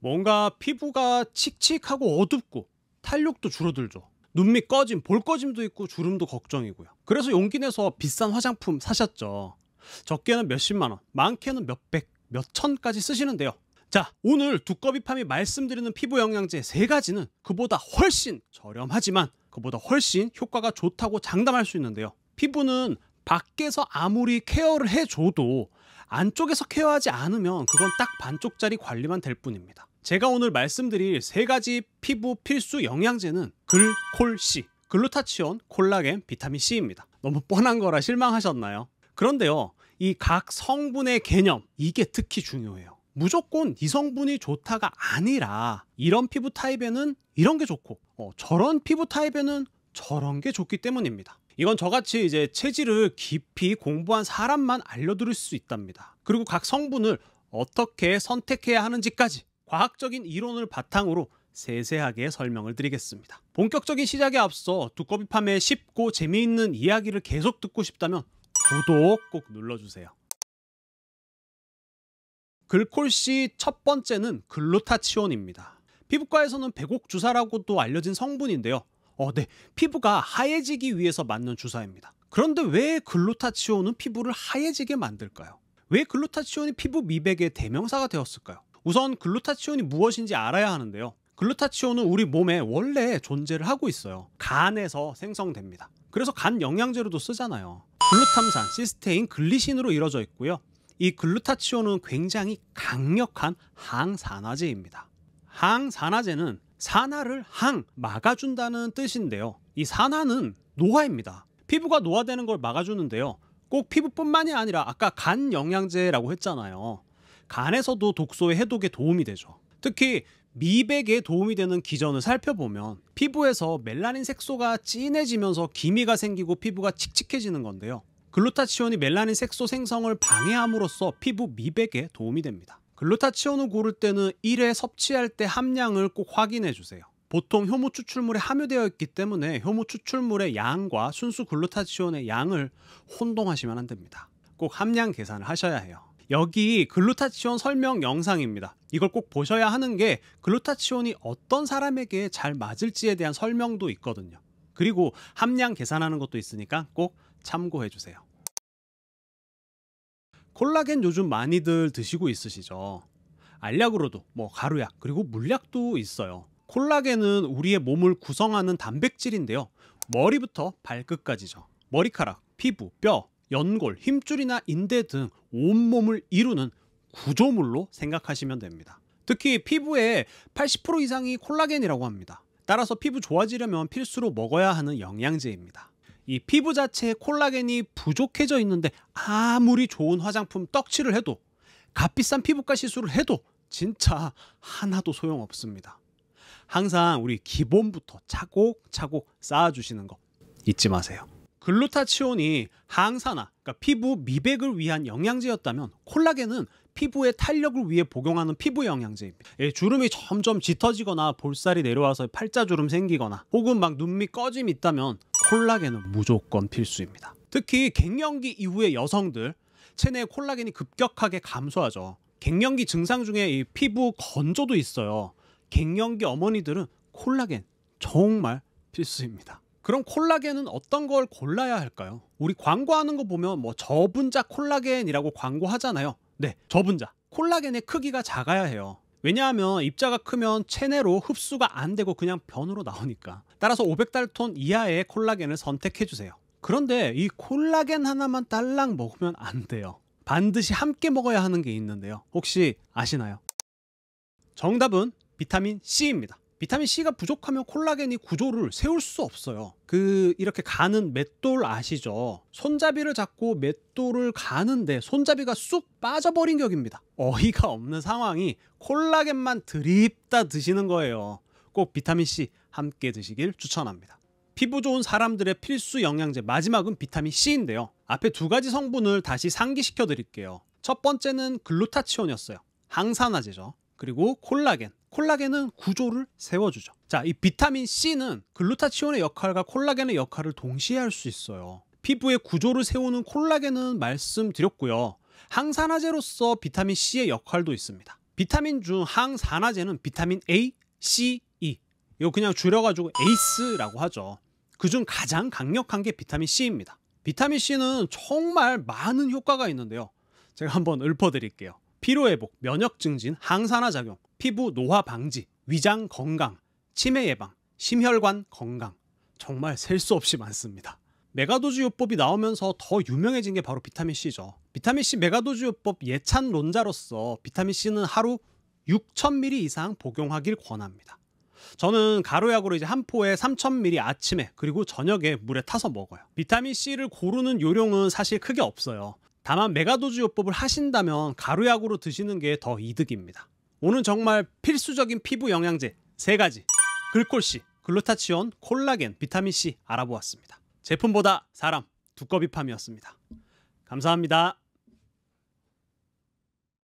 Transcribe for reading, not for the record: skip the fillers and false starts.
뭔가 피부가 칙칙하고 어둡고 탄력도 줄어들죠. 눈밑 꺼짐, 볼 꺼짐도 있고 주름도 걱정이고요. 그래서 용기 내서 비싼 화장품 사셨죠. 적게는 몇십만 원, 많게는 몇백, 몇천까지 쓰시는데요. 자, 오늘 두꺼비팜이 말씀드리는 피부 영양제 3가지는 그보다 훨씬 저렴하지만 그보다 훨씬 효과가 좋다고 장담할 수 있는데요. 피부는 밖에서 아무리 케어를 해줘도 안쪽에서 케어하지 않으면 그건 딱 반쪽짜리 관리만 될 뿐입니다. 제가 오늘 말씀드릴 3가지 피부 필수 영양제는 글콜C, 글루타치온, 콜라겐, 비타민C입니다. 너무 뻔한 거라 실망하셨나요? 그런데요, 이 각 성분의 개념, 이게 특히 중요해요. 무조건 이 성분이 좋다가 아니라 이런 피부 타입에는 이런 게 좋고 저런 피부 타입에는 저런 게 좋기 때문입니다. 이건 저같이 이제 체질을 깊이 공부한 사람만 알려드릴 수 있답니다. 그리고 각 성분을 어떻게 선택해야 하는지까지 과학적인 이론을 바탕으로 세세하게 설명을 드리겠습니다. 본격적인 시작에 앞서 두꺼비팜의 쉽고 재미있는 이야기를 계속 듣고 싶다면 구독 꼭 눌러주세요. 글콜C 첫 번째는 글루타치온입니다. 피부과에서는 백옥주사라고도 알려진 성분인데요. 네, 피부가 하얘지기 위해서 맞는 주사입니다. 그런데 왜 글루타치온은 피부를 하얘지게 만들까요? 왜 글루타치온이 피부 미백의 대명사가 되었을까요? 우선 글루타치온이 무엇인지 알아야 하는데요. 글루타치온은 우리 몸에 원래 존재를 하고 있어요. 간에서 생성됩니다. 그래서 간 영양제로도 쓰잖아요. 글루탐산, 시스테인, 글리신으로 이루어져 있고요. 이 글루타치온은 굉장히 강력한 항산화제입니다. 항산화제는 산화를 막아준다는 뜻인데요. 이 산화는 노화입니다. 피부가 노화되는 걸 막아주는데요. 꼭 피부뿐만이 아니라 아까 간 영양제라고 했잖아요. 간에서도 독소의 해독에 도움이 되죠. 특히 미백에 도움이 되는 기전을 살펴보면 피부에서 멜라닌 색소가 진해지면서 기미가 생기고 피부가 칙칙해지는 건데요. 글루타치온이 멜라닌 색소 생성을 방해함으로써 피부 미백에 도움이 됩니다. 글루타치온을 고를 때는 1회 섭취할 때 함량을 꼭 확인해 주세요. 보통 효모 추출물에 함유되어 있기 때문에 효모 추출물의 양과 순수 글루타치온의 양을 혼동하시면 안 됩니다. 꼭 함량 계산을 하셔야 해요. 여기 글루타치온 설명 영상입니다. 이걸 꼭 보셔야 하는 게 글루타치온이 어떤 사람에게 잘 맞을지에 대한 설명도 있거든요. 그리고 함량 계산하는 것도 있으니까 꼭 참고해 주세요. 콜라겐 요즘 많이들 드시고 있으시죠? 알약으로도 가루약 그리고 물약도 있어요. 콜라겐은 우리의 몸을 구성하는 단백질인데요. 머리부터 발끝까지죠. 머리카락, 피부, 뼈, 연골, 힘줄이나 인대 등 온몸을 이루는 구조물로 생각하시면 됩니다. 특히 피부의 80% 이상이 콜라겐이라고 합니다. 따라서 피부 좋아지려면 필수로 먹어야 하는 영양제입니다. 이 피부 자체에 콜라겐이 부족해져 있는데 아무리 좋은 화장품 떡칠을 해도 값비싼 피부과 시술을 해도 진짜 하나도 소용없습니다. 항상 우리 기본부터 차곡차곡 쌓아주시는 거 잊지 마세요. 글루타치온이 항산화, 그러니까 피부 미백을 위한 영양제였다면 콜라겐은 피부의 탄력을 위해 복용하는 피부 영양제입니다. 주름이 점점 짙어지거나 볼살이 내려와서 팔자주름 생기거나 혹은 눈밑 꺼짐이 있다면 콜라겐은 무조건 필수입니다. 특히 갱년기 이후의 여성들 체내의 콜라겐이 급격하게 감소하죠. 갱년기 증상 중에 이 피부 건조도 있어요. 갱년기 어머니들은 콜라겐 정말 필수입니다. 그럼 콜라겐은 어떤 걸 골라야 할까요? 우리 광고하는 거 보면 저분자 콜라겐이라고 광고하잖아요. 네, 저분자. 콜라겐의 크기가 작아야 해요. 왜냐하면 입자가 크면 체내로 흡수가 안 되고 그냥 변으로 나오니까. 따라서 500달톤 이하의 콜라겐을 선택해주세요. 그런데 이 콜라겐 하나만 딸랑 먹으면 안 돼요. 반드시 함께 먹어야 하는 게 있는데요. 혹시 아시나요? 정답은 비타민 C입니다. 비타민 C가 부족하면 콜라겐이 구조를 세울 수 없어요. 이렇게 가는 맷돌 아시죠? 손잡이를 잡고 맷돌을 가는데 손잡이가 쑥 빠져버린 격입니다. 어이가 없는 상황이 콜라겐만 드립다 드시는 거예요. 꼭 비타민 C 함께 드시길 추천합니다. 피부 좋은 사람들의 필수 영양제 마지막은 비타민 C인데요. 앞에 2가지 성분을 다시 상기시켜 드릴게요. 첫 번째는 글루타치온이었어요. 항산화제죠. 그리고 콜라겐은 구조를 세워주죠. 자, 이 비타민 C는 글루타치온의 역할과 콜라겐의 역할을 동시에 할 수 있어요. 피부의 구조를 세우는 콜라겐은 말씀드렸고요. 항산화제로서 비타민 C의 역할도 있습니다. 비타민 중 항산화제는 비타민 A, C, E. 이거 그냥 줄여가지고 에이스라고 하죠. 그중 가장 강력한 게 비타민 C입니다. 비타민 C는 정말 많은 효과가 있는데요. 제가 한번 읊어드릴게요. 피로회복, 면역 증진, 항산화 작용, 피부 노화 방지, 위장 건강, 치매 예방, 심혈관 건강. 정말 셀 수 없이 많습니다. 메가도즈 요법이 나오면서 더 유명해진 게 바로 비타민 C죠. 비타민 C 메가도즈 요법 예찬론자로서 비타민 C는 하루 6,000ml 이상 복용하길 권합니다. 저는 가루약으로 이제 한 포에 3,000ml 아침에 그리고 저녁에 물에 타서 먹어요. 비타민 C를 고르는 요령은 사실 크게 없어요. 다만 메가도즈 요법을 하신다면 가루약으로 드시는 게 더 이득입니다. 오늘 정말 필수적인 피부 영양제 3가지 글콜C, 글루타치온, 콜라겐, 비타민 C 알아보았습니다. 제품보다 사람 두꺼비팜이었습니다. 감사합니다.